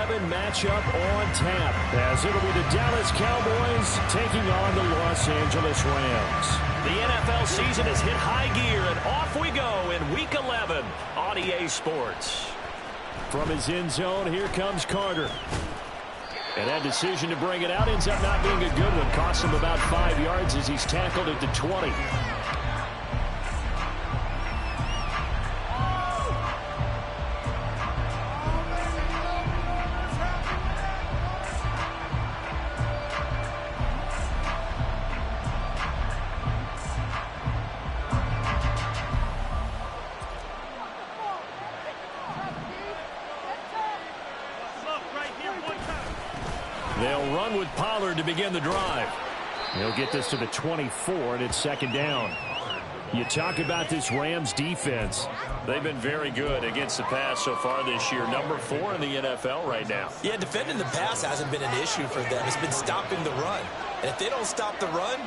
11 matchup on tap, as it'll be the Dallas Cowboys taking on the Los Angeles Rams. The NFL season has hit high gear, and off we go in Week 11 on EA Sports. From his end zone, here comes Carter. And that decision to bring it out ends up not being a good one. Costs him about 5 yards as he's tackled at the 20. They'll run with Pollard to begin the drive. They'll get this to the 24, and it's second down. You talk about this Rams defense. They've been very good against the pass so far this year. Number 4 in the NFL right now. Yeah, defending the pass hasn't been an issue for them. It's been stopping the run. And if they don't stop the run,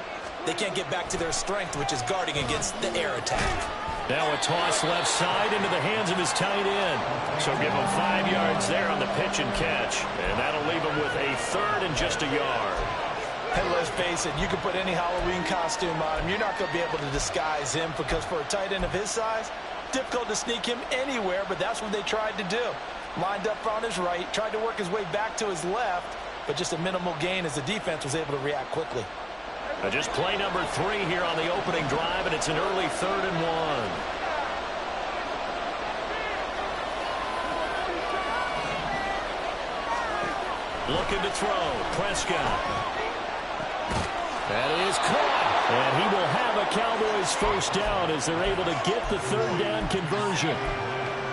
they can't get back to their strength, which is guarding against the air attack. Now a toss left side into the hands of his tight end. So give him 5 yards there on the pitch and catch. And that'll leave him with a third and just a yard. Hey, let's face it, you can put any Halloween costume on him. You're not going to be able to disguise him because for a tight end of his size, difficult to sneak him anywhere, but that's what they tried to do. Lined up on his right, tried to work his way back to his left, but just a minimal gain as the defense was able to react quickly. Just play number 3 here on the opening drive, and it's an early 3rd and 1. Looking to throw. Prescott. That is caught. And he will have a Cowboys first down as they're able to get the third down conversion.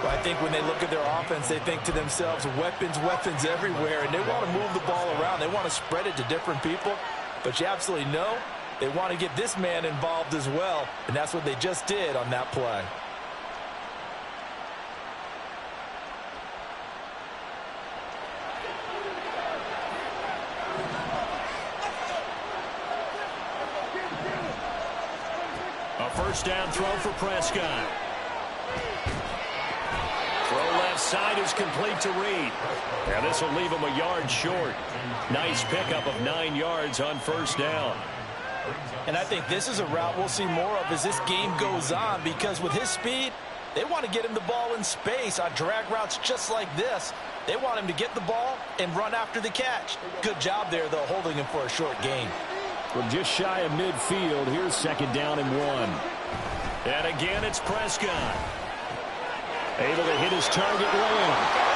Well, I think when they look at their offense, they think to themselves, weapons, weapons everywhere, and they want to move the ball around. They want to spread it to different people. But you absolutely know they want to get this man involved as well, and that's what they just did on that play. A first down throw for Prescott. Throw left side is complete to Reed. Now this will leave him a yard short. Nice pickup of 9 yards on first down. And I think this is a route we'll see more of as this game goes on, because with his speed, they want to get him the ball in space on drag routes just like this. They want him to get the ball and run after the catch. Good job there, though, holding him for a short gain. From just shy of midfield, here's second down and 1. And again, it's Prescott. Able to hit his target Lamb.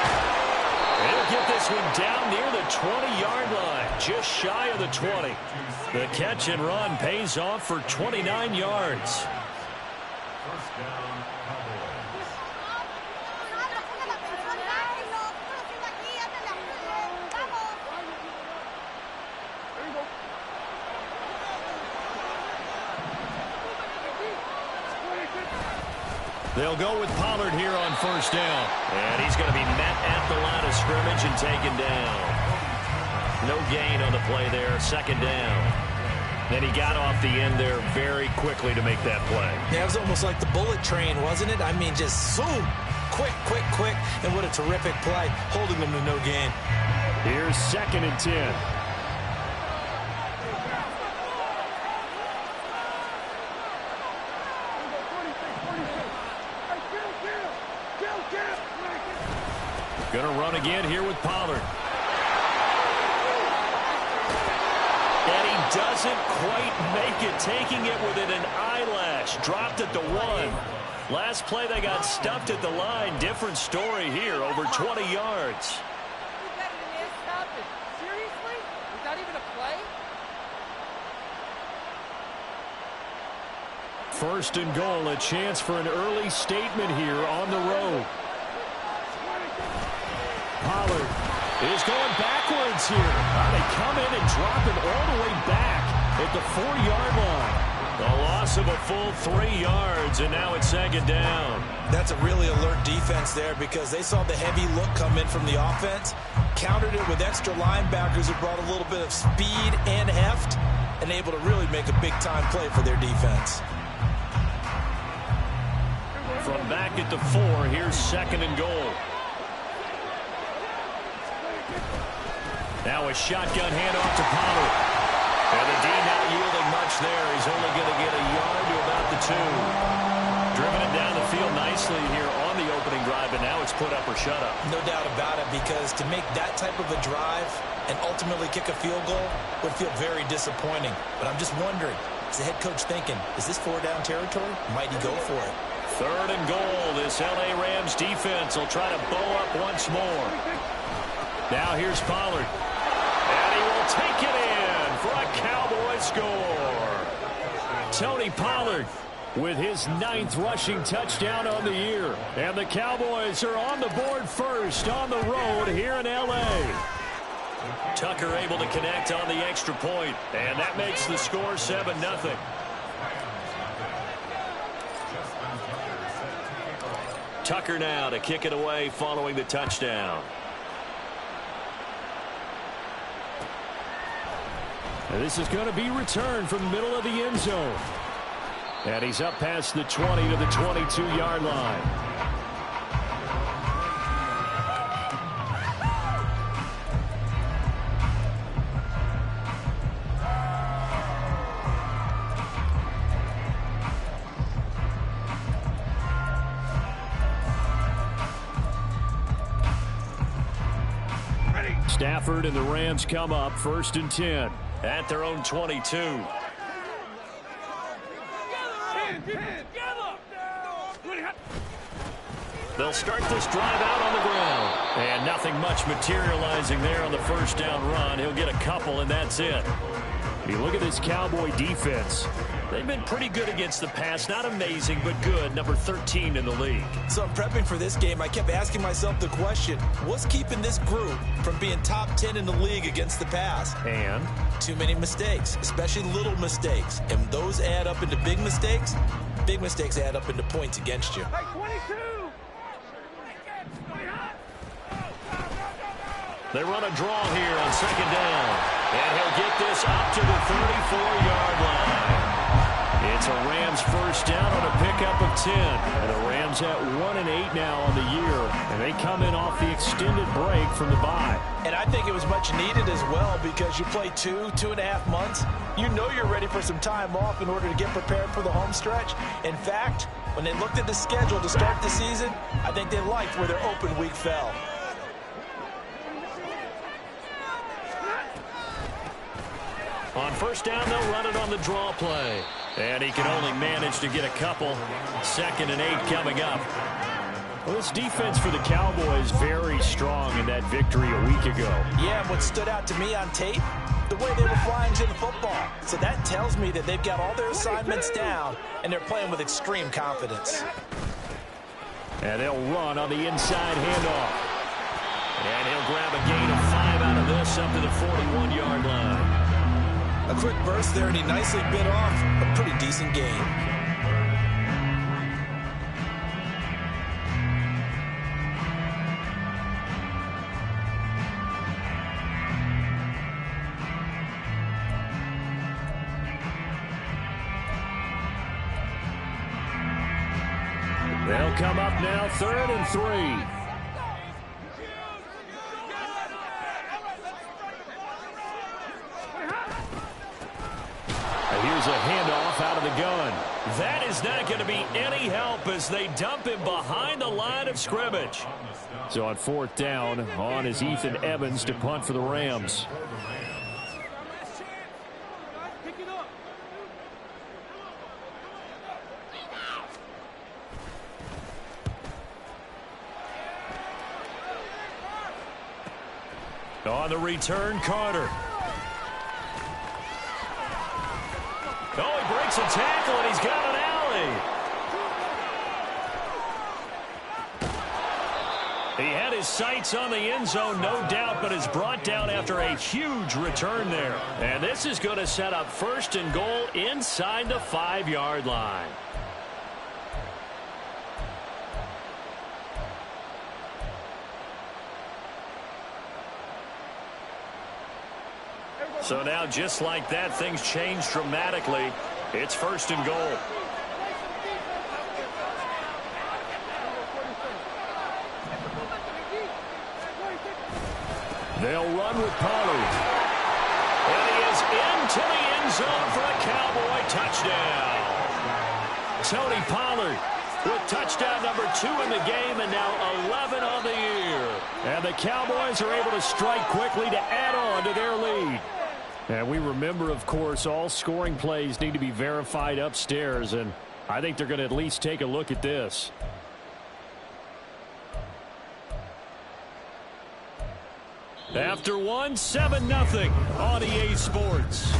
He'll get this one down near the 20-yard line, just shy of the 20. The catch and run pays off for 29 yards. They'll go with Pollard here on first down. And he's going to be met at the line of scrimmage and taken down. No gain on the play there, second down. Then he got off the end there very quickly to make that play. Yeah, it was almost like the bullet train, wasn't it? I mean, just zoom. Quick, quick, quick. And what a terrific play, holding them to no gain. Here's second and 10. Going to run again here with Pollard. And he doesn't quite make it, taking it within an eyelash. Dropped at the 1. Last play they got stuffed at the line. Different story here, over 20 yards. Seriously? Was that even a play? First and goal, a chance for an early statement here on the road. Pollard is going backwards here. They come in and drop him all the way back at the 4-yard line. A loss of a full 3 yards, and now it's second down. That's a really alert defense there, because they saw the heavy look come in from the offense, countered it with extra linebackers who brought a little bit of speed and heft, and able to really make a big-time play for their defense. From back at the 4, here's second and goal. Now a shotgun handoff to Pollard. And the D not yielding much there. He's only going to get a yard to about the 2. Driven it down the field nicely here on the opening drive, and now it's put up or shut up. No doubt about it, because to make that type of a drive and ultimately kick a field goal would feel very disappointing. But I'm just wondering, is the head coach thinking, is this 4-down territory? Might he go for it? 3rd and goal. This L.A. Rams defense will try to bow up once more. Now here's Pollard. And he will take it in for a Cowboy score. Tony Pollard with his 9th rushing touchdown on the year. And the Cowboys are on the board first on the road here in L.A. Tucker able to connect on the extra point. And that makes the score 7-0. Tucker now to kick it away following the touchdown. And this is going to be returned from the middle of the end zone. And he's up past the 20 to the 22-yard line. Stafford and the Rams come up 1st and 10 at their own 22. They'll start this drive out on the ground. And nothing much materializing there on the 1st down run. He'll get a couple, and that's it. You look at this Cowboy defense. They've been pretty good against the pass. Not amazing, but good. Number 13 in the league. So I'm prepping for this game. I kept asking myself the question, what's keeping this group from being top 10 in the league against the pass? And? Too many mistakes, especially little mistakes. And those add up into big mistakes. Big mistakes add up into points against you. Hey, 22! They run a draw here on 2nd down. And he'll get this up to the 34-yard line. It's a Rams 1st down on a pickup of 10. And the Rams at 1-8 now on the year. And they come in off the extended break from the bye. And I think it was much needed as well, because you play 2.5 months. You know you're ready for some time off in order to get prepared for the home stretch. In fact, when they looked at the schedule to start the season, I think they liked where their open week fell. On 1st down, they'll run it on the draw play. And he can only manage to get a couple. 2nd and 8 coming up. Well, this defense for the Cowboys very strong in that victory a week ago. Yeah, and what stood out to me on tape, the way they were flying to the football. So that tells me that they've got all their assignments down, and they're playing with extreme confidence. And they'll run on the inside handoff. And he'll grab a gain of 5 out of this up to the 41-yard line. A quick burst there, and he nicely bit off a pretty decent gain. They'll come up now 3rd and 3. Here's a handoff out of the gun. That is not going to be any help as they dump him behind the line of scrimmage. So on 4th down, on is Ethan Evans to punt for the Rams. On the return, Carter. Oh, he breaks a tackle, and he's got an alley. He had his sights on the end zone, no doubt, but is brought down after a huge return there. And this is going to set up 1st and goal inside the 5-yard line. So now, just like that, things change dramatically. It's 1st and goal. They'll run with Pollard. And he is into the end zone for a Cowboy touchdown. Tony Pollard with touchdown number 2 in the game and now 11 on the year. And the Cowboys are able to strike quickly to add on to their lead. And we remember, of course, all scoring plays need to be verified upstairs, and I think they're going to at least take a look at this. After one, 7-0 on EA Sports.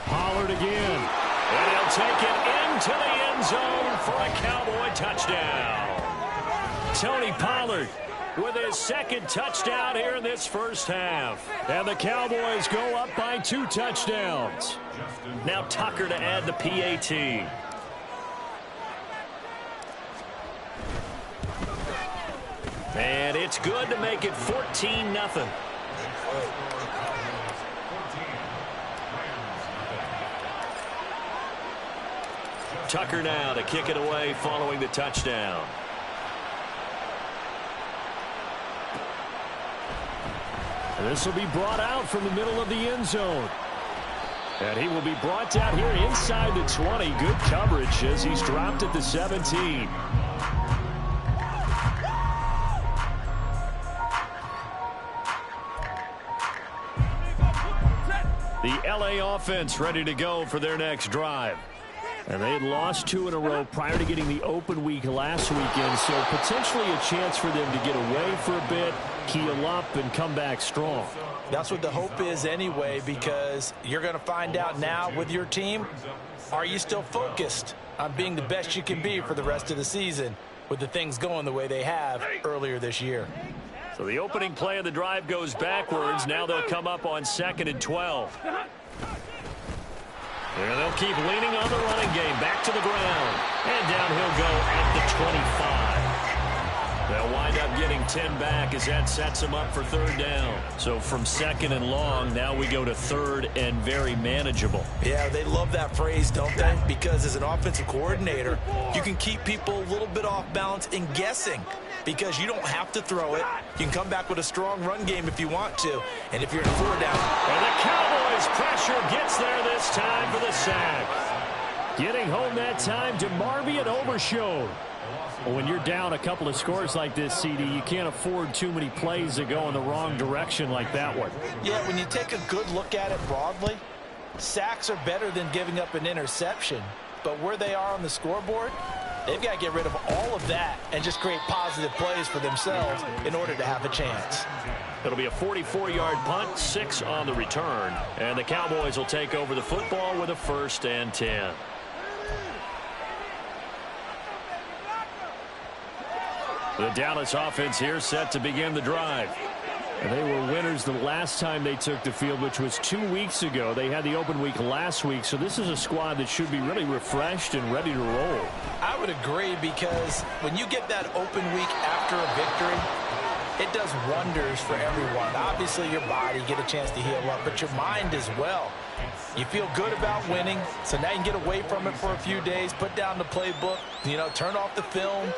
Pollard again. And he'll take it into the end zone for a Cowboy touchdown. Tony Pollard with his second touchdown here in this first half. And the Cowboys go up by 2 touchdowns. Now Tucker to add the PAT. And it's good to make it 14-0. Tucker now to kick it away following the touchdown. This will be brought out from the middle of the end zone. And he will be brought down here inside the 20. Good coverage as he's dropped at the 17. The LA offense ready to go for their next drive. And they had lost 2 in a row prior to getting the open week last weekend, so potentially a chance for them to get away for a bit, keel up, and come back strong. That's what the hope is anyway, because you're going to find out now with your team, are you still focused on being the best you can be for the rest of the season with the things going the way they have earlier this year? So the opening play of the drive goes backwards. Now they'll come up on 2nd and 12. And they'll keep leaning on the running game. Back to the ground. And down he'll go at the 25. They'll wind up getting 10 back as that sets them up for 3rd down. So from 2nd and long, now we go to 3rd and very manageable. Yeah, they love that phrase, don't they? Because as an offensive coordinator, you can keep people a little bit off balance and guessing. Because you don't have to throw it. You can come back with a strong run game if you want to. And if you're in 4 down. And the Cowboys pressure gets there this time for the sack. Getting home that time to Marvian Overshown. Well, when you're down a couple of scores like this, CD, you can't afford too many plays that go in the wrong direction like that one. Yeah, when you take a good look at it broadly, sacks are better than giving up an interception. But where they are on the scoreboard, they've got to get rid of all of that and just create positive plays for themselves in order to have a chance. It'll be a 44-yard punt, 6 on the return. And the Cowboys will take over the football with a 1st and 10. The Dallas offense here set to begin the drive. And they were winners the last time they took the field, which was 2 weeks ago. They had the open week last week, so this is a squad that should be really refreshed and ready to roll. I would agree, because when you get that open week after a victory, it does wonders for everyone. Obviously, your body get a chance to heal up, but your mind as well. You feel good about winning, so now you can get away from it for a few days, put down the playbook, turn off the film.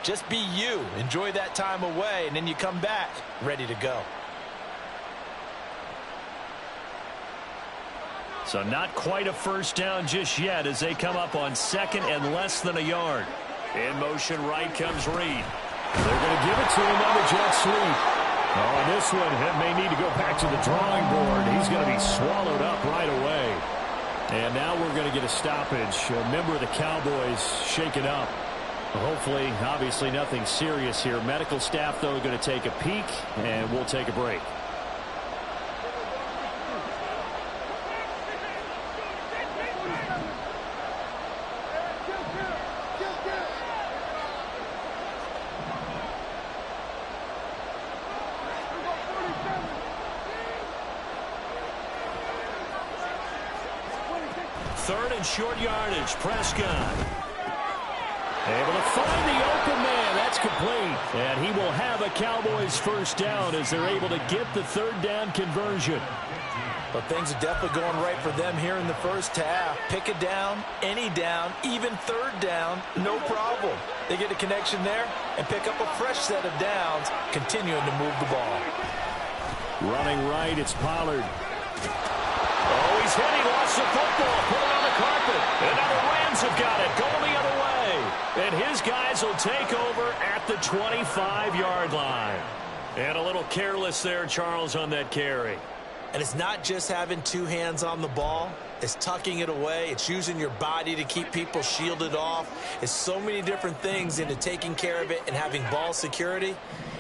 Just be you. Enjoy that time away, and then you come back ready to go. So not quite a 1st down just yet as they come up on 2nd and less than a yard. In motion right comes Reed. They're going to give it to him on the jet sweep. Oh, and this one may need to go back to the drawing board. He's going to be swallowed up right away. And now we're going to get a stoppage. A member of the Cowboys shaken up. Hopefully, obviously nothing serious here. Medical staff, though, are going to take a peek, and we'll take a break. Third and short yardage. Prescott able to find the open man. That's complete. And he will have a Cowboys first down as they're able to get the third down conversion. But things are definitely going right for them here in the first half. Pick a down, any down, even third down, no problem. They get a connection there and pick up a fresh set of downs, continuing to move the ball. Running right, it's Pollard. Oh, he's hit. He lost the football. Put it on the carpet. And now the Rams have got it. Going the other way. And his guys will take over at the 25-yard line. And a little careless there, Charles, on that carry. And it's not just having two hands on the ball. It's tucking it away. It's using your body to keep people shielded off. It's so many different things into taking care of it and having ball security.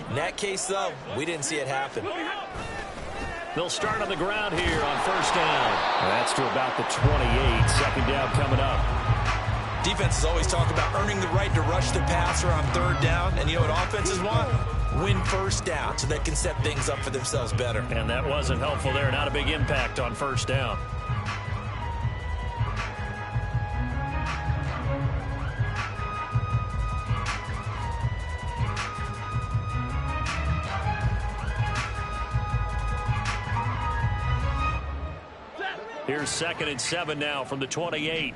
In that case, though, we didn't see it happen. They'll start on the ground here on first down. That's to about the 28. Second down coming up. Defenses always talk about earning the right to rush the passer on third down. And you know what offenses want? Win first down so they can set things up for themselves better. And that wasn't helpful there. Not a big impact on first down. Here's 2nd and 7 now from the 28.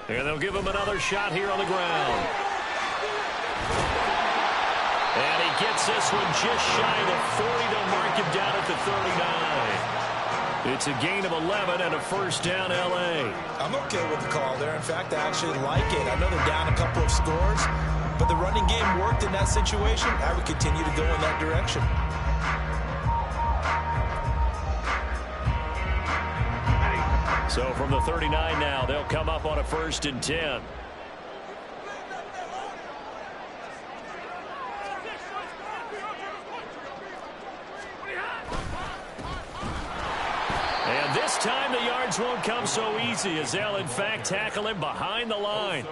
And they'll give him another shot here on the ground. And he gets this one just shy of the 40. They'll mark him down at the 39. It's a gain of 11 and a first down, L.A. I'm okay with the call there. In fact, I actually like it. I know they're down a couple of scores, but the running game worked in that situation. I would continue to go in that direction. So from the 39 now, they'll come up on a 1st and 10. And this time the yards won't come so easy as they'll in fact tackle him behind the line.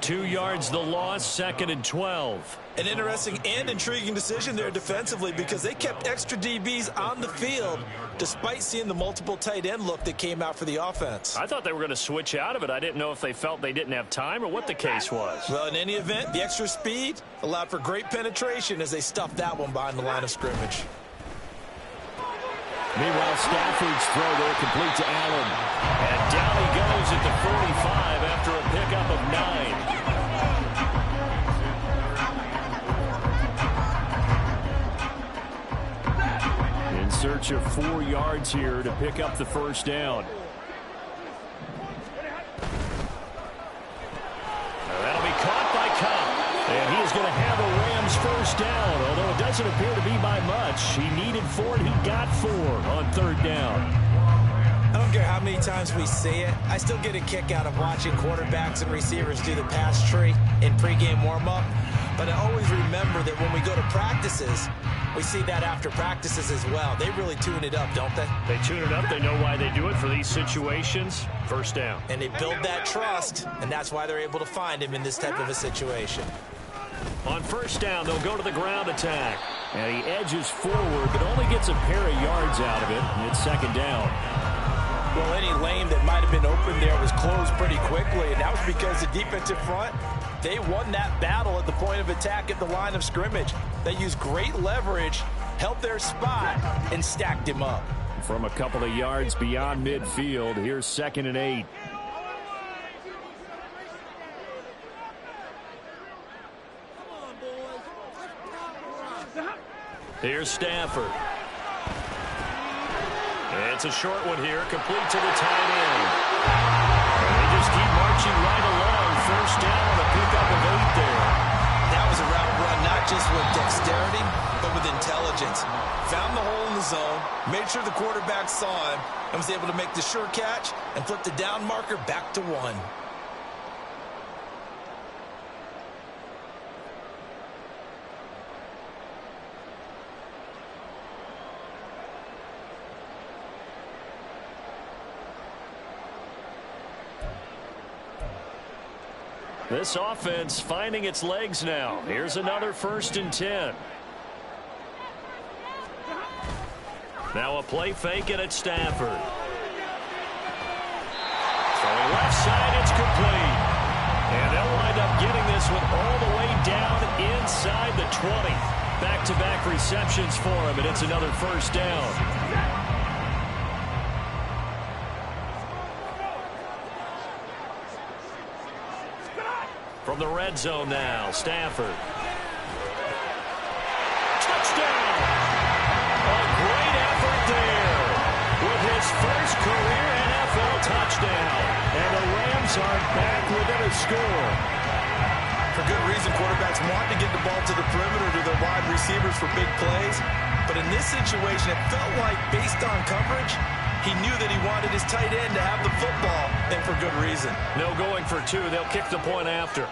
2 yards the loss, 2nd and 12. An interesting and intriguing decision there defensively because they kept extra DBs on the field despite seeing the multiple tight end look that came out for the offense. I thought they were going to switch out of it. I didn't know if they felt they didn't have time or what the case was. Well, in any event, the extra speed allowed for great penetration as they stuffed that one behind the line of scrimmage. Meanwhile, Stafford's throw there complete to Allen. And down he goes at the 45 after a pickup of 9. In search of 4 yards here to pick up the first down. That'll be caught by Kupp. And he is going to have a Rams first down, although it doesn't appear to be by much. He needed 4 and he got 4 on 3rd down. I don't care how many times we see it. I still get a kick out of watching quarterbacks and receivers do the pass tree in pregame warm-up. But I always remember that when we go to practices, we see that after practices as well. They really tune it up, don't they? They tune it up. They know why they do it for these situations. First down. And they build that trust, and that's why they're able to find him in this type of a situation. On first down, they'll go to the ground attack. And he edges forward, but only gets a pair of yards out of it. And it's 2nd down. Well, any lane that might have been open there was closed pretty quickly, and that was because the defensive front, they won that battle at the point of attack at the line of scrimmage. They used great leverage, held their spot, and stacked him up. From a couple of yards beyond midfield, here's 2nd and 8. Here's Stafford. It's a short one here, complete to the tight end. And they just keep marching right along. First down on a pickup of 8 there. That was a route run, not just with dexterity, but with intelligence. Found the hole in the zone, made sure the quarterback saw him, and was able to make the sure catch and flip the down marker back to 1. This offense finding its legs now. Here's another 1st and 10. Now a play fake, and it's Stafford. Throwing left side, it's complete. And they'll wind up getting this one all the way down inside the 20. Back-to-back receptions for him, and it's another first down. From the red zone now, Stafford. Touchdown! A great effort there with his first career NFL touchdown. And the Rams are back within a score. For good reason, quarterbacks want to get the ball to the perimeter to their wide receivers for big plays. But in this situation, it felt like, based on coverage, he knew that he wanted his tight end to have the football, and for good reason. No going for two. They'll kick the point after.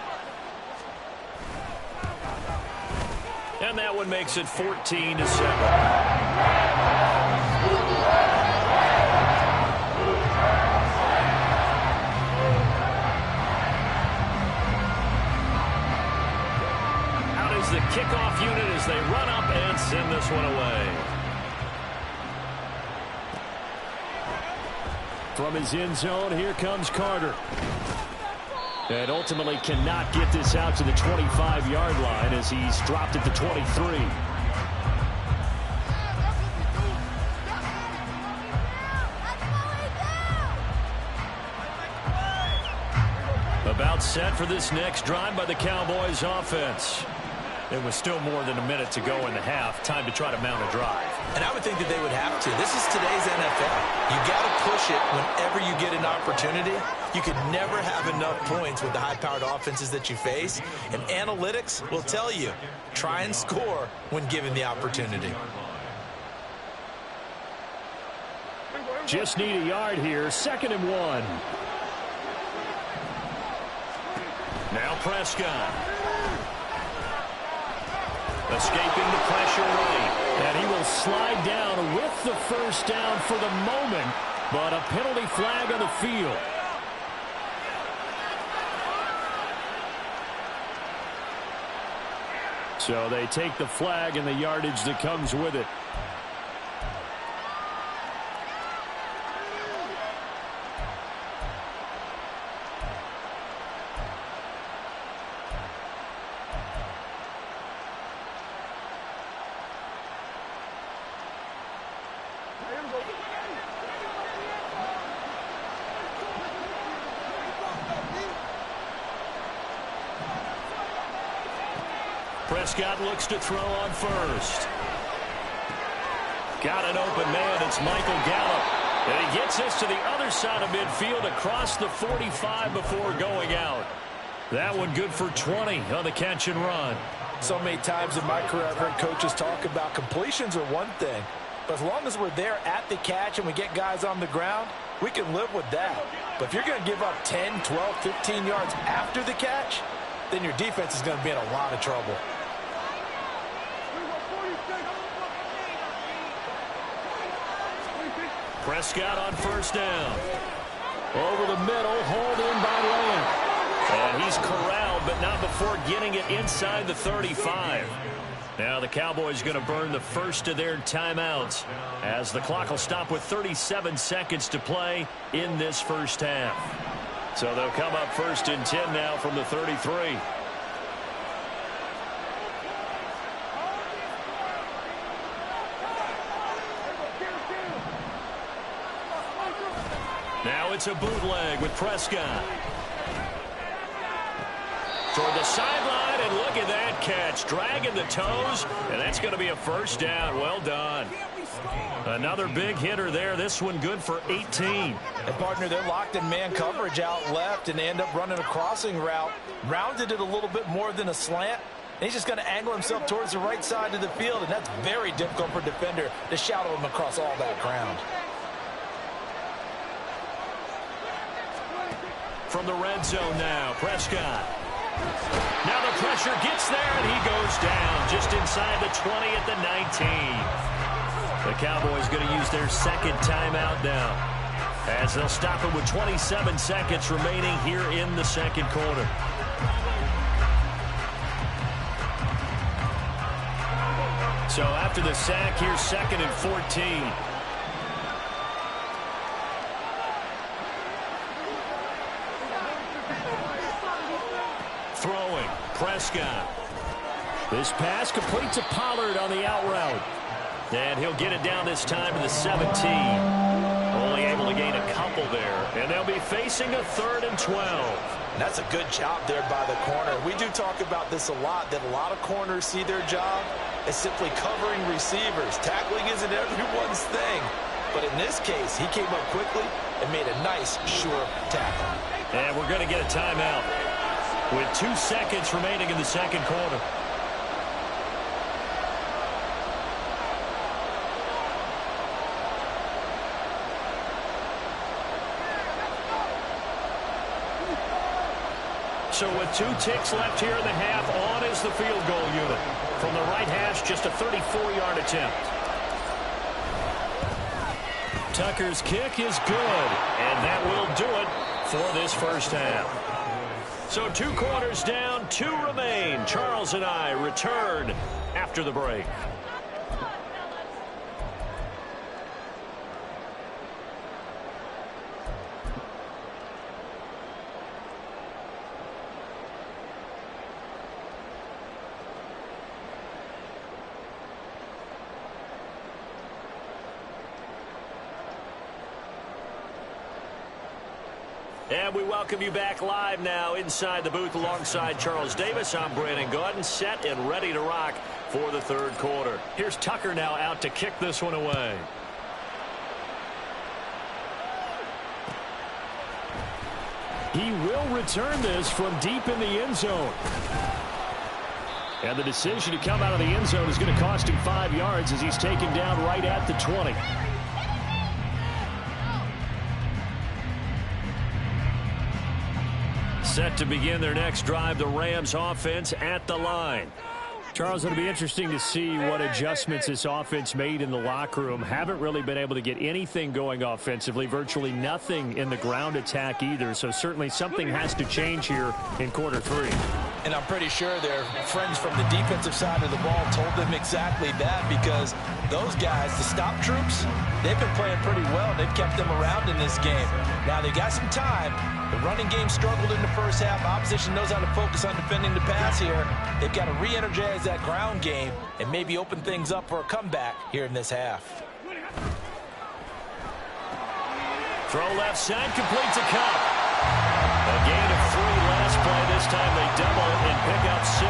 And that one makes it 14-7. The kickoff unit as they run up and send this one away. From his end zone, here comes Carter. And ultimately cannot get this out to the 25-yard line as he's dropped at the 23. About set for this next drive by the Cowboys offense. It was still more than a minute to go in the half. Time to try to mount a drive. And I would think that they would have to. This is today's NFL. You got to push it whenever you get an opportunity. You could never have enough points with the high-powered offenses that you face. And analytics will tell you, try and score when given the opportunity. Just need a yard here. 2nd and 1. Now Prescott. Escaping the pressure right. And he will slide down with the first down for the moment. But a penalty flag on the field. So they take the flag and the yardage that comes with it. Prescott looks to throw on first. Got an open man. It's Michael Gallup. And he gets this to the other side of midfield across the 45 before going out. That one good for 20 on the catch and run. So many times in my career I've heard coaches talk about completions are one thing. But as long as we're there at the catch and we get guys on the ground, we can live with that. But if you're going to give up 10, 12, 15 yards after the catch, then your defense is going to be in a lot of trouble. Prescott on first down. Over the middle, hauled in by Lamb. And he's corralled, but not before getting it inside the 35. Now the Cowboys going to burn the first of their timeouts as the clock will stop with 37 seconds to play in this first half. So they'll come up 1st and 10 now from the 33. Now it's a bootleg with Prescott. Toward the sideline, and look at that catch. Dragging the toes, and that's going to be a first down. Well done. Another big hitter there. This one good for 18. And, partner, they're locked in man coverage out left, and they end up running a crossing route. Rounded it a little bit more than a slant. And he's just going to angle himself towards the right side of the field, and that's very difficult for a defender to shadow him across all that ground. From the red zone now, Prescott. Now the pressure gets there, and he goes down just inside the 20 at the 19. The Cowboys going to use their second timeout now as they'll stop it with 27 seconds remaining here in the second quarter. So after the sack, here's 2nd and 14. Prescott. This pass complete to Pollard on the out route. And he'll get it down this time to the 17. Only able to gain a couple there. And they'll be facing a 3rd and 12. That's a good job there by the corner. We do talk about this a lot, that a lot of corners see their job as simply covering receivers. Tackling isn't everyone's thing. But in this case, he came up quickly and made a nice, sure tackle. And we're going to get a timeout with 2 seconds remaining in the second quarter. So with 2 ticks left here in the half, on is the field goal unit. From the right hash, just a 34-yard attempt. Tucker's kick is good, and that will do it for this first half. So 2 quarters down, 2 remain. Charles and I return after the break. And we welcome you back live now inside the booth alongside Charles Davis. I'm Brandon Gaudin, set and ready to rock for the third quarter. Here's Tucker now out to kick this one away. He will return this from deep in the end zone. And the decision to come out of the end zone is going to cost him 5 yards as he's taken down right at the 20. Set to begin their next drive, the Rams offense at the line. Charles, it'll be interesting to see what adjustments this offense made in the locker room. Haven't really been able to get anything going offensively, virtually nothing in the ground attack either. So certainly something has to change here in quarter 3. And I'm pretty sure their friends from the defensive side of the ball told them exactly that, because those guys, the stop troops, they've been playing pretty well. They've kept them around in this game. Now they got some time. The running game struggled in the first half. Opposition knows how to focus on defending the pass here. They've got to re-energize that ground game and maybe open things up for a comeback here in this half. Throw left side, complete to Cup. A gain of 3 last play. This time they double it and pick up 6.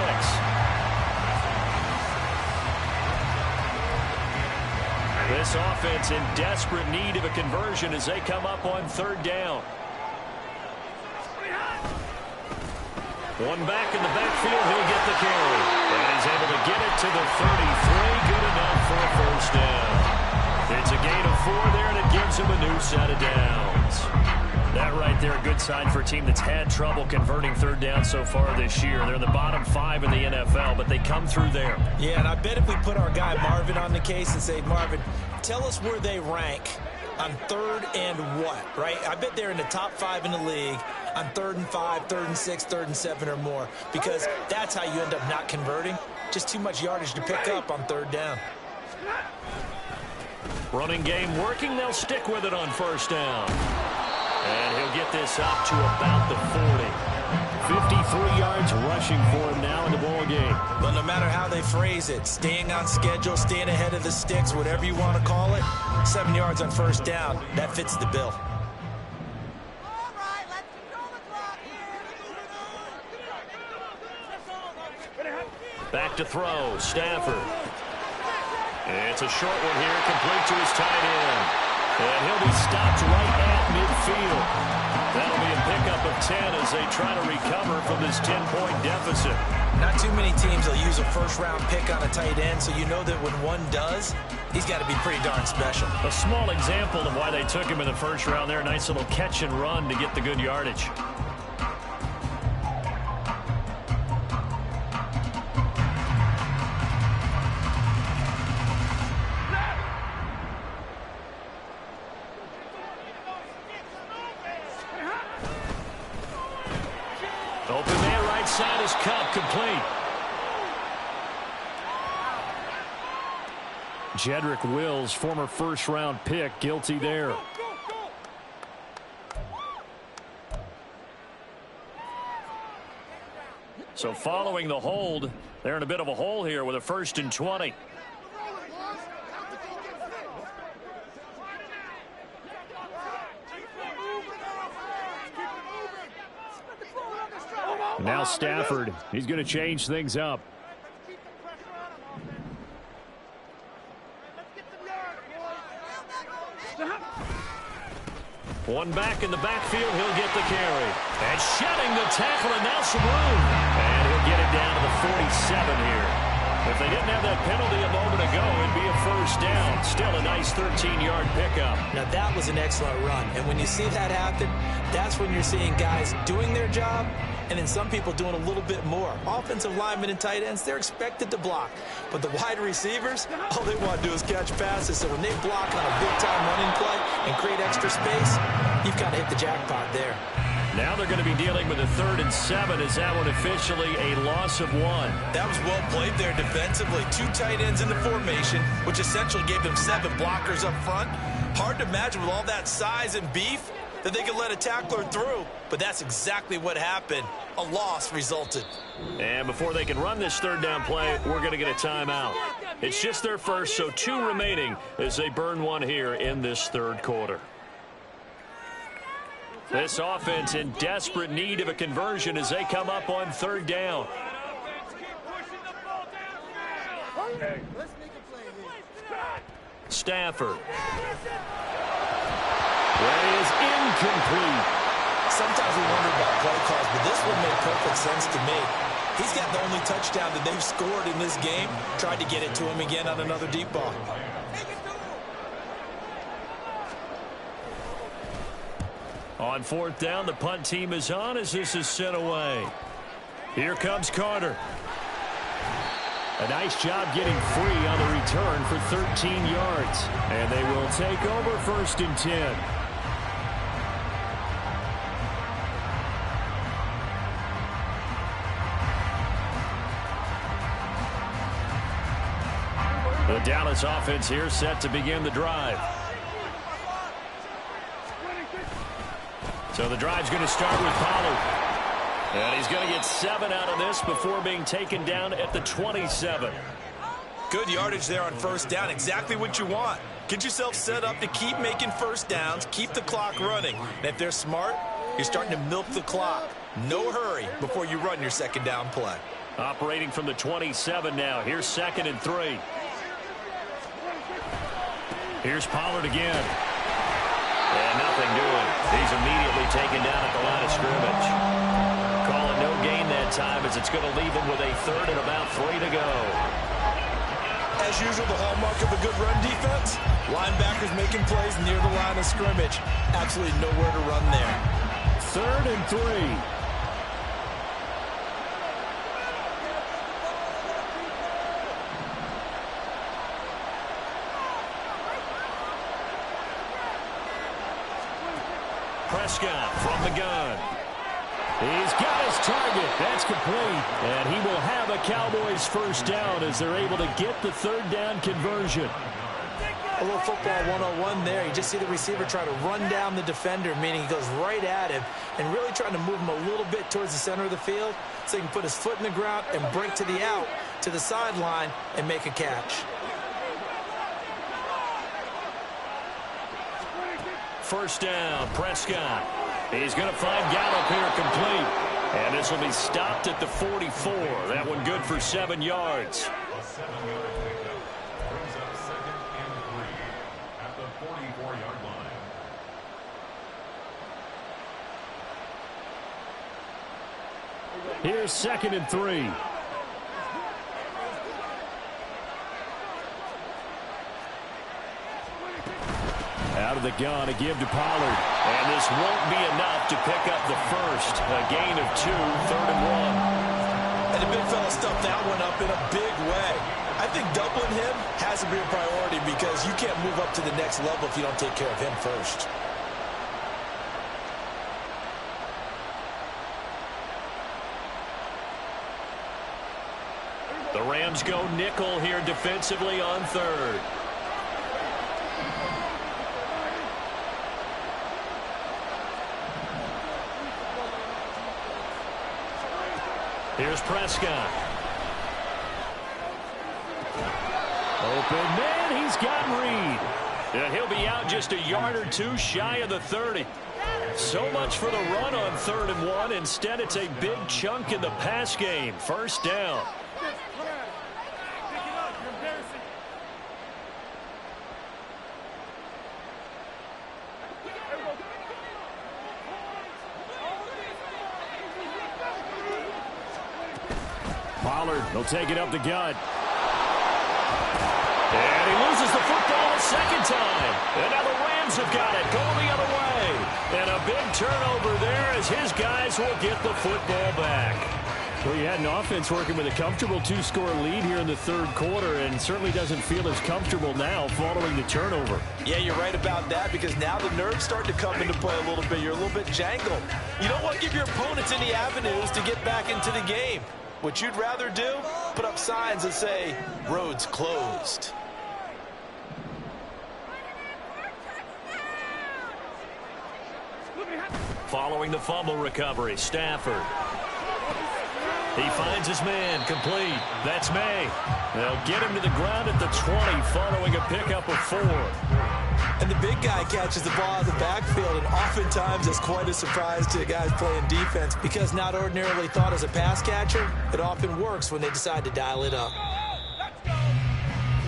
This offense in desperate need of a conversion as they come up on 3rd down. One back in the backfield, he'll get the carry. And he's able to get it to the 33. Good enough for a first down. It's a gain of 4 there, and it gives him a new set of downs. That right there, a good sign for a team that's had trouble converting 3rd down so far this year. They're in the bottom 5 in the NFL, but they come through there. Yeah, and I bet if we put our guy Marvin on the case and say, Marvin, tell us where they rank on 3rd and what, right? I bet they're in the top 5 in the league on 3rd and 5, 3rd and 6, 3rd and 7 or more, because that's how you end up not converting. Just too much yardage to pick up on 3rd down. Running game working. They'll stick with it on 1st down. And he'll get this up to about the 40. 53 yards rushing for him now in the ball game. But no matter how they phrase it, staying on schedule, staying ahead of the sticks, whatever you want to call it, 7 yards on 1st down, that fits the bill. Back to throw, Stafford. It's a short one here, complete to his tight end. And he'll be stopped right at midfield. That'll be a pickup of 10 as they try to recover from this 10-point deficit. Not too many teams will use a first-round pick on a tight end, so you know that when one does, he's got to be pretty darn special. A small example of why they took him in the 1st round there. Nice little catch and run to get the good yardage. Open man right side is Cup, complete. Jedrick Wills, former 1st-round pick, guilty there. So following the hold, they're in a bit of a hole here with a 1st and 20. Now Stafford, he's going to change things up. One back in the backfield, he'll get the carry. And shedding the tackle, and now some room. And he'll get it down to the 47 here. If they didn't have that penalty a moment ago, it'd be a 1st down. Still a nice 13-yard pickup. Now, that was an excellent run. And when you see that happen, that's when you're seeing guys doing their job and then some people doing a little bit more. Offensive linemen and tight ends, they're expected to block. But the wide receivers, all they want to do is catch passes. So when they block on a big-time running play and create extra space, you've got to hit the jackpot there. Now they're going to be dealing with a 3rd and 7. Is that one officially a loss of 1? That was well played there defensively. 2 tight ends in the formation, which essentially gave them 7 blockers up front. Hard to imagine with all that size and beef that they could let a tackler through, but that's exactly what happened. A loss resulted. And before they can run this 3rd down play, we're going to get a timeout. It's just their first, so 2 remaining as they burn one here in this 3rd quarter. This offense in desperate need of a conversion as they come up on 3rd down. Stafford. That is incomplete. Sometimes we wonder about play calls, but this one made perfect sense to me. He's got the only touchdown that they've scored in this game. Tried to get it to him again on another deep ball. On 4th down, the punt team is on as this is sent away. Here comes Carter. A nice job getting free on the return for 13 yards. And they will take over 1st and 10. The Dallas offense here set to begin the drive. So the drive's going to start with Pollard. And he's going to get 7 out of this before being taken down at the 27. Good yardage there on 1st down. Exactly what you want. Get yourself set up to keep making 1st downs, keep the clock running. And if they're smart, you're starting to milk the clock. No hurry before you run your 2nd down play. Operating from the 27 now. Here's 2nd and 3. Here's Pollard again. And nothing doing. He's immediately taken down at the line of scrimmage. Call it no gain that time as it's going to leave him with a 3rd and about 3 to go. As usual, the hallmark of a good run defense, linebackers making plays near the line of scrimmage. Absolutely nowhere to run there. 3rd and 3. Prescott from the gun. He's got his target. That's complete. And he will have a Cowboys 1st down as they're able to get the 3rd down conversion. A little football 101 there. You just see the receiver try to run down the defender, meaning he goes right at him and really trying to move him a little bit towards the center of the field so he can put his foot in the ground and break to the out, to the sideline, and make a catch. 1st down, Prescott. He's going to find Gallup here complete. And this will be stopped at the 44. That one good for 7 yards. Here's 2nd and 3. Out of the gun, a give to Pollard. And this won't be enough to pick up the 1st. A gain of 2, 3rd and 1. And the big fella stuffed that one up in a big way. I think doubling him has to be a priority because you can't move up to the next level if you don't take care of him first. The Rams go nickel here defensively on 3rd. Here's Prescott. Open man, he's got Reed. And he'll be out just a yard or two shy of the 30. So much for the run on 3rd and 1. Instead, it's a big chunk in the pass game. First down. Pollard will take it up the gut. And he loses the football a second time. And now the Rams have got it. Going the other way. And a big turnover there as his guys will get the football back. Well, you had an offense working with a comfortable 2-score lead here in the 3rd quarter, and certainly doesn't feel as comfortable now following the turnover. Yeah, you're right about that, because now the nerves start to come into play a little bit. You're a little bit jangled. You don't want to give your opponents any avenues to get back into the game. What you'd rather do, put up signs that say, roads closed. Following the fumble recovery, Stafford. He finds his man, complete. That's May. They'll get him to the ground at the 20 following a pickup of 4. And the big guy catches the ball out of the backfield, and oftentimes it's quite a surprise to the guys playing defense, because not ordinarily thought as a pass catcher, it often works when they decide to dial it up.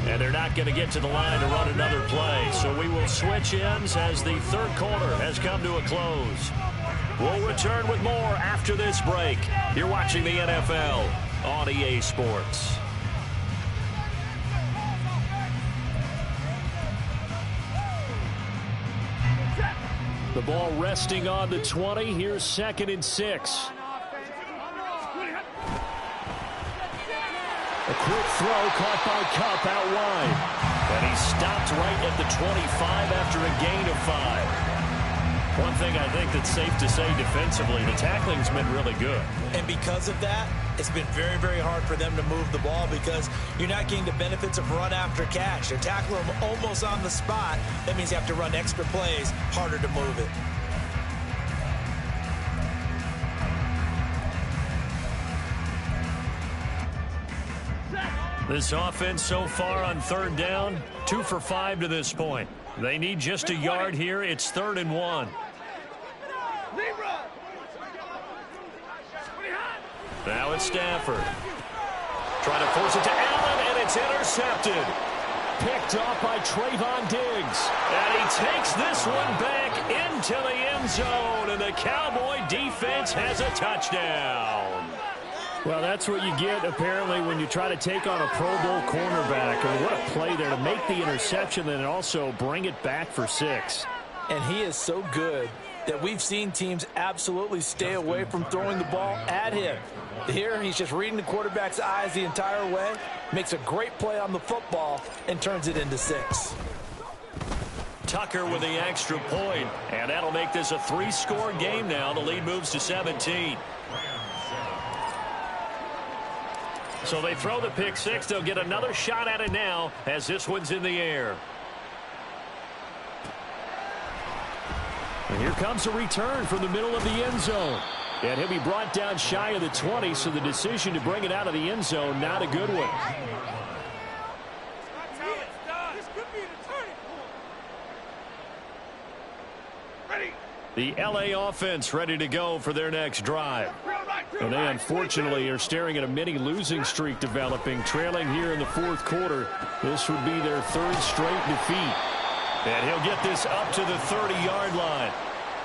And they're not going to get to the line to run another play, so we will switch ends as the 3rd quarter has come to a close. We'll return with more after this break. You're watching the NFL on EA Sports. The ball resting on the 20. Here's 2nd and 6. A quick throw caught by Kupp out wide. And he stopped right at the 25 after a gain of 5. One thing I think that's safe to say defensively, the tackling's been really good. And because of that, it's been very, very hard for them to move the ball, because you're not getting the benefits of run after catch. They're tackling them almost on the spot. That means you have to run extra plays, harder to move it. This offense so far on 3rd down, 2 for 5 to this point. They need just a yard here. It's 3rd and 1. Now it's Stafford. Trying to force it to Allen, and it's intercepted. Picked off by Trayvon Diggs. And he takes this one back into the end zone, and the Cowboy defense has a touchdown. Well, that's what you get, apparently, when you try to take on a Pro Bowl cornerback. I mean, what a play there to make the interception and also bring it back for 6. And he is so good that we've seen teams absolutely stay away from throwing the ball at him. Here, he's just reading the quarterback's eyes the entire way, makes a great play on the football, and turns it into 6. Tucker with the extra point, and that'll make this a 3-score game now. The lead moves to 17. So they throw the pick 6. They'll get another shot at it now as this one's in the air. And here comes a return from the middle of the end zone. And he'll be brought down shy of the 20, so the decision to bring it out of the end zone, not a good one. The LA offense ready to go for their next drive. And they unfortunately are staring at a mini losing streak developing, trailing here in the 4th quarter. This would be their 3rd straight defeat. And he'll get this up to the 30-yard line.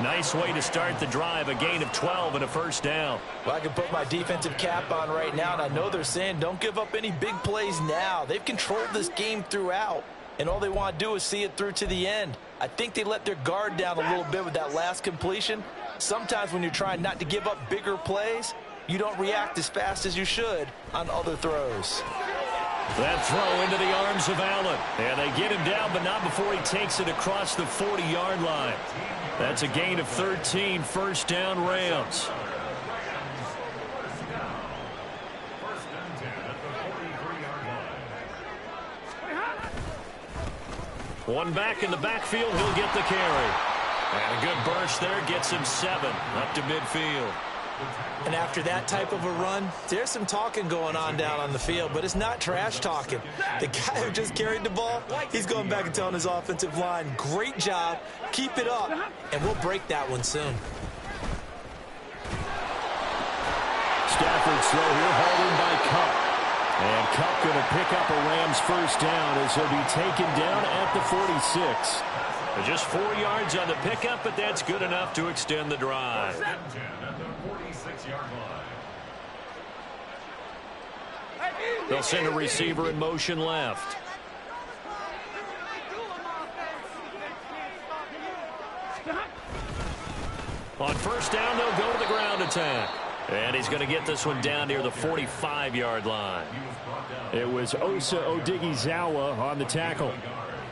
Nice way to start the drive, a gain of 12 and a 1st down. Well, I can put my defensive cap on right now, and I know they're saying don't give up any big plays now. They've controlled this game throughout, and all they want to do is see it through to the end. I think they let their guard down a little bit with that last completion. Sometimes when you're trying not to give up bigger plays, you don't react as fast as you should on other throws. That throw into the arms of Allen. And they get him down, but not before he takes it across the 40-yard line. That's a gain of 13, 1st down Rams. One back in the backfield, he'll get the carry. And a good burst there gets him 7 up to midfield. And after that type of a run, there's some talking going on down on the field, but it's not trash talking. The guy who just carried the ball, he's going back and telling his offensive line, great job, keep it up, and we'll break that one soon. Stafford's throw here, hauled in by Kupp. And Kupp going to pick up a Rams first down as he'll be taken down at the 46. Just 4 yards on the pickup, but that's good enough to extend the drive. They'll send a receiver in motion left. On first down, they'll go to the ground attack. And he's going to get this one down near the 45-yard line. It was Osa Odighizuwa on the tackle.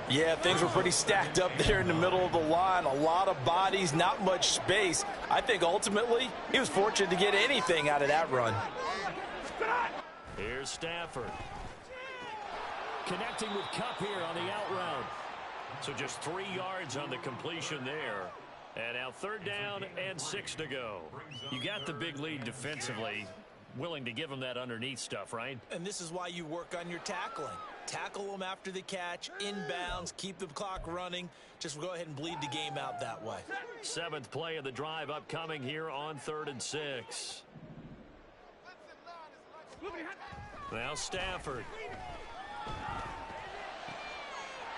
Yeah, things were pretty stacked up there in the middle of the line. A lot of bodies, not much space. I think ultimately he was fortunate to get anything out of that run. Here's Stafford. Connecting with Kupp here on the out route. So just 3 yards on the completion there. And now 3rd down and 6 to go. You got the big lead defensively. Willing to give them that underneath stuff, right? And this is why you work on your tackling. Tackle them after the catch, inbounds, keep the clock running. Just go ahead and bleed the game out that way. 7th play of the drive upcoming here on 3rd and 6. Now Stafford.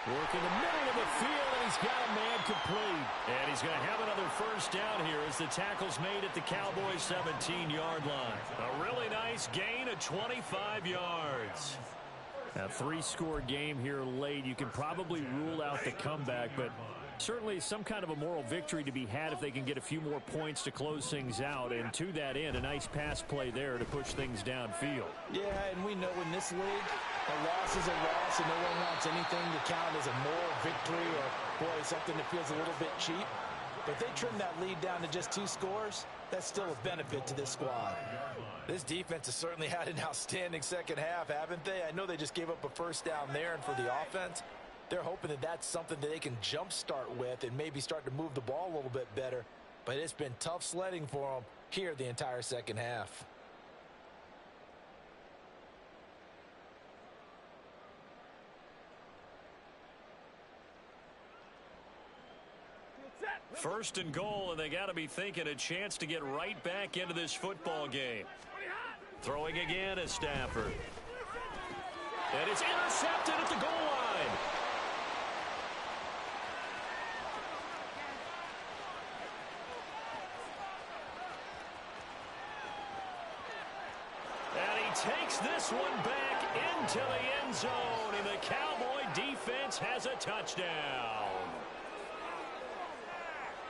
Working the middle of the field, and he's got a man complete. And he's going to have another first down here as the tackle's made at the Cowboys' 17-yard line. A really nice gain of 25 yards. A 3-score game here late. You can probably rule out the comeback, but certainly some kind of a moral victory to be had if they can get a few more points to close things out. And to that end, a nice pass play there to push things downfield. Yeah, and we know in this league, a loss is a loss, and no one wants anything to count as a moral victory or, boy, something that feels a little bit cheap. But if they trim that lead down to just 2 scores, that's still a benefit to this squad. This defense has certainly had an outstanding second half, haven't they? I know they just gave up a first down there, and for the offense, they're hoping that that's something that they can jumpstart with and maybe start to move the ball a little bit better. But it's been tough sledding for them here the entire second half. First and goal, and they got to be thinking a chance to get right back into this football game. Throwing again is Stafford. And it's intercepted at the goal line. And he takes this one back into the end zone, and the Cowboy defense has a touchdown.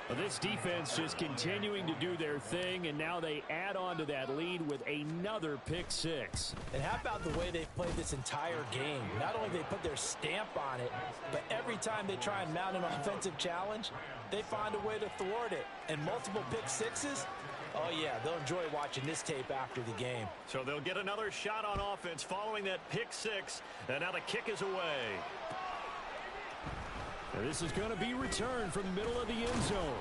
Well, this defense just continuing to do their thing, and now they add on to that lead with another pick 6. And how about the way they've played this entire game? Not only they put their stamp on it, but every time they try and mount an offensive challenge, they find a way to thwart it. And multiple pick 6s, oh yeah, they'll enjoy watching this tape after the game. So they'll get another shot on offense following that pick 6, and now the kick is away. And this is going to be returned from the middle of the end zone.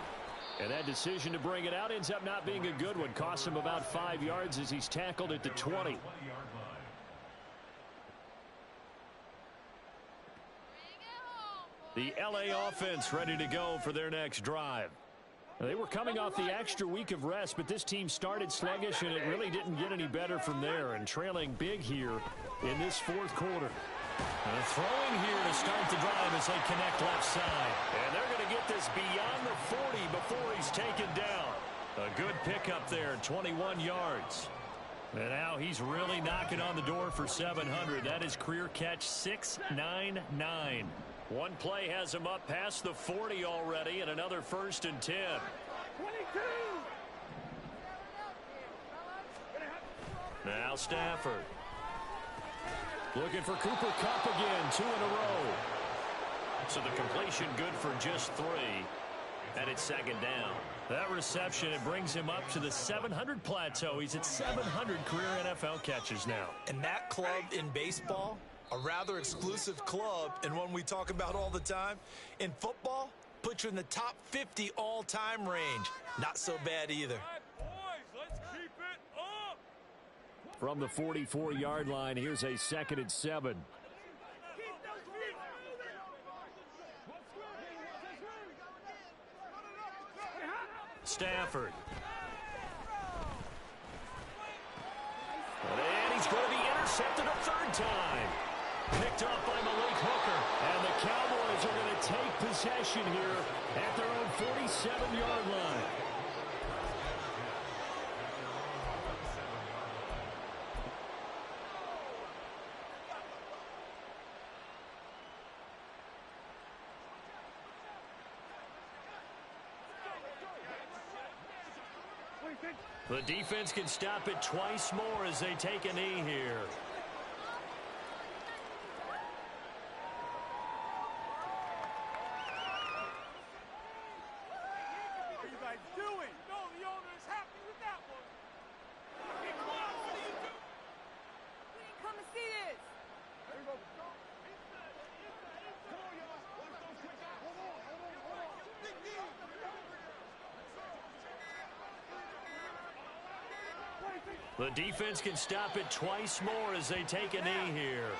And that decision to bring it out ends up not being a good one. Costs him about 5 yards as he's tackled at the 20. The LA offense ready to go for their next drive. They were coming off the extra week of rest, but this team started sluggish, and it really didn't get any better from there. And trailing big here in this 4th quarter. Throwing here to start the drive as they connect left side. And they're going to get this beyond the 40 before he's taken down. A good pickup there, 21 yards. And now he's really knocking on the door for 700. That is career catch 699. One play has him up past the 40 already, and another 1st and 10. 22. Now Stafford. Looking for Cooper Kupp again, 2 in a row. So the completion good for just 3. And it's 2nd down. That reception, it brings him up to the 700 plateau. He's at 700 career NFL catches now. And that club in baseball, a rather exclusive club, and one we talk about all the time. In football, puts you in the top 50 all-time range. Not so bad either. All right, boys, let's From the 44-yard line, here's a 2nd and 7. Stafford. And he's going to be intercepted a 3rd time. Picked up by Malik Hooker. And the Cowboys are going to take possession here at their own 47-yard line. The defense can stop it twice more as they take a knee here. What are you guys doing? No, the owner is happy with that one. What are you doing? We didn't come to see this. There you go. Come on, y'all. Let's go quick out. Hold on. Big deal. The defense can stop it twice more as they take a knee here.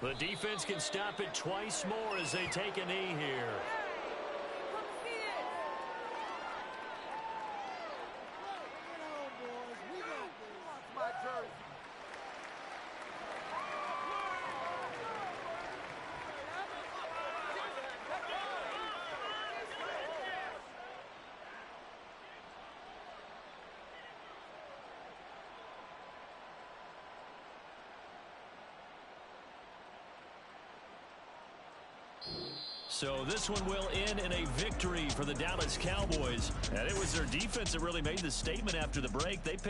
The defense can stop it twice more as they take a knee here. So this one will end in a victory for the Dallas Cowboys. And it was their defense that really made the statement after the break. They pitched